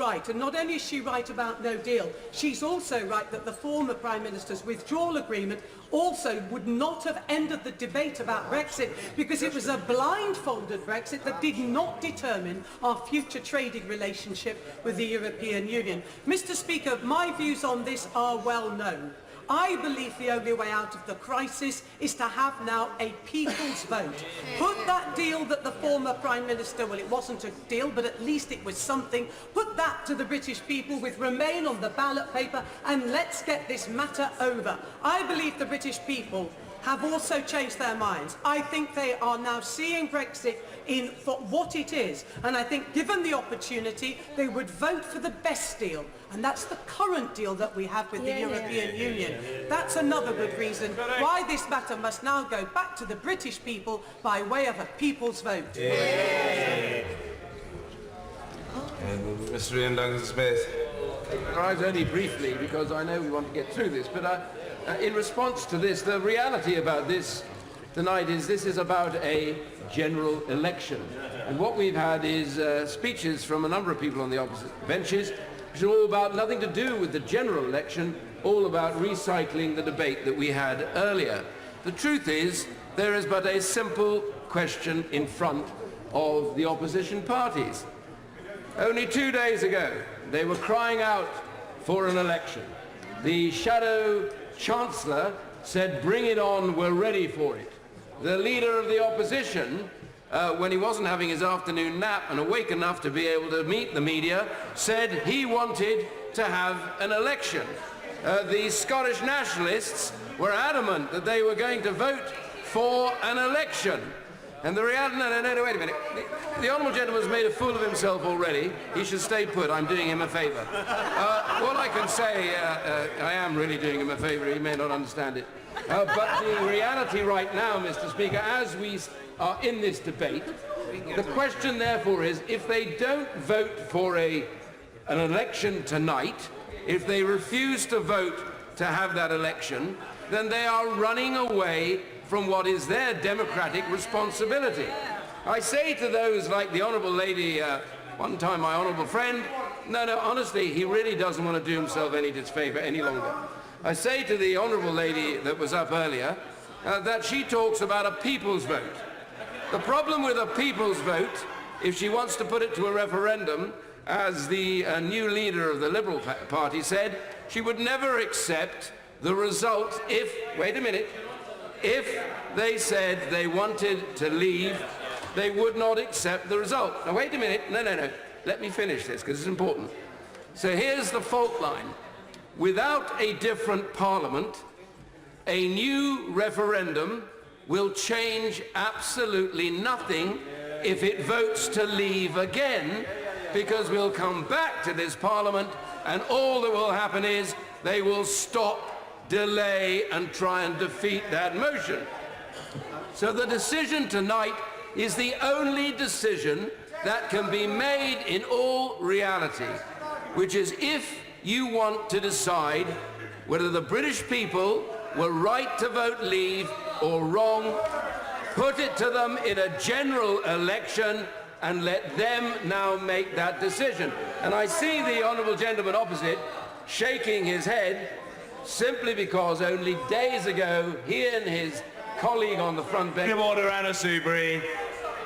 right, and not only is she right about no deal, she's also right that the former Prime Minister's withdrawal agreement also would not have ended the debate about Brexit, because it was a blindfolded Brexit that did not determine our future trading relationship with the European Union. Mr. Speaker, my views on this are well known. I believe the only way out of the crisis is to have now a people's vote. Put that deal that the former Prime Minister, well, it wasn't a deal, but at least it was something, put that to the British people with Remain on the ballot paper, and let's get this matter over. I believe the British people have also changed their minds. I think they are now seeing Brexit for what it is, and I think given the opportunity they would vote for the best deal, and that's the current deal that we have with the European Union. That's another good reason why this matter must now go back to the British people by way of a people's vote. Mr. Ian Duncan-Smith. Right, only briefly, because I know we want to get through this, but in response to this, the reality about this tonight is this is about a general election. And what we've had is speeches from a number of people on the opposite benches, which are all about nothing to do with the general election, all about recycling the debate that we had earlier. The truth is, there is but a simple question in front of the opposition parties. Only 2 days ago, they were crying out for an election. The shadow Chancellor said, "Bring it on, we're ready for it." The leader of the opposition, when he wasn't having his afternoon nap and awake enough to be able to meet the media, said he wanted to have an election. The Scottish nationalists were adamant that they were going to vote for an election. And the reality, no, wait a minute. The honourable gentleman's made a fool of himself already. He should stay put. I'm doing him a favour. What I can say, I am really doing him a favour. He may not understand it. But the reality right now, Mr. Speaker, as we are in this debate, the question therefore is, if they don't vote for an election tonight, if they refuse to vote to have that election, then they are running away from what is their democratic responsibility. I say to those like the Honourable Lady, one time my honourable friend, no, honestly, he really doesn't want to do himself any disfavour any longer. I say to the Honourable Lady that was up earlier that she talks about a people's vote. The problem with a people's vote, if she wants to put it to a referendum, as the new leader of the Liberal Party said, she would never accept the result if, wait a minute, if they said they wanted to leave, they would not accept the result. Now, wait a minute. No. Let me finish this, because it's important. So here's the fault line. Without a different parliament, a new referendum will change absolutely nothing if it votes to leave again, because we'll come back to this parliament, and all that will happen is they will stop, delay and try and defeat that motion. So the decision tonight is the only decision that can be made in all reality, which is if you want to decide whether the British people were right to vote leave or wrong, put it to them in a general election and let them now make that decision. And I see the honourable gentleman opposite shaking his head, simply because only days ago he and his colleague on the front bench... Give order, Anna Soubry.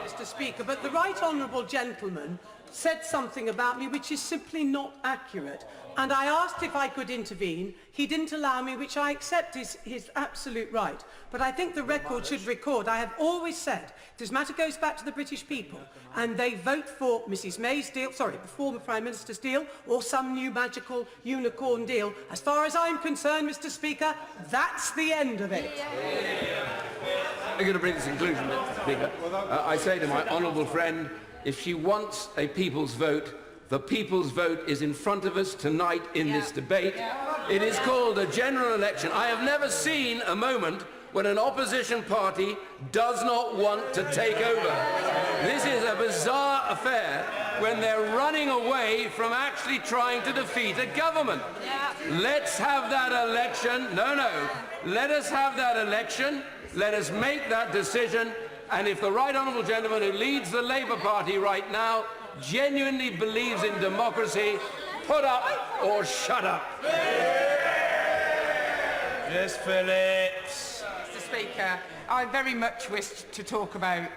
Mr. Speaker, but the right honourable gentleman said something about me which is simply not accurate. And I asked if I could intervene. He didn't allow me, which I accept is his absolute right. But I think the record should record, I have always said, this matter goes back to the British people, and they vote for Mrs May's deal, sorry, the former Prime Minister's deal, or some new magical unicorn deal. As far as I'm concerned, Mr. Speaker, that's the end of it. I'm going to bring this conclusion, Mr. Speaker. I say to my honourable friend, if she wants a people's vote, the people's vote is in front of us tonight in this debate. It is called a general election. I have never seen a moment when an opposition party does not want to take over. This is a bizarre affair when they're running away from actually trying to defeat a government. Let's have that election. No. Let us have that election. Let us make that decision. And if the right honourable gentleman who leads the Labour Party right now genuinely believes in democracy, put up or shut up. Yes, Phillips. Mr. Speaker, I very much wish to talk about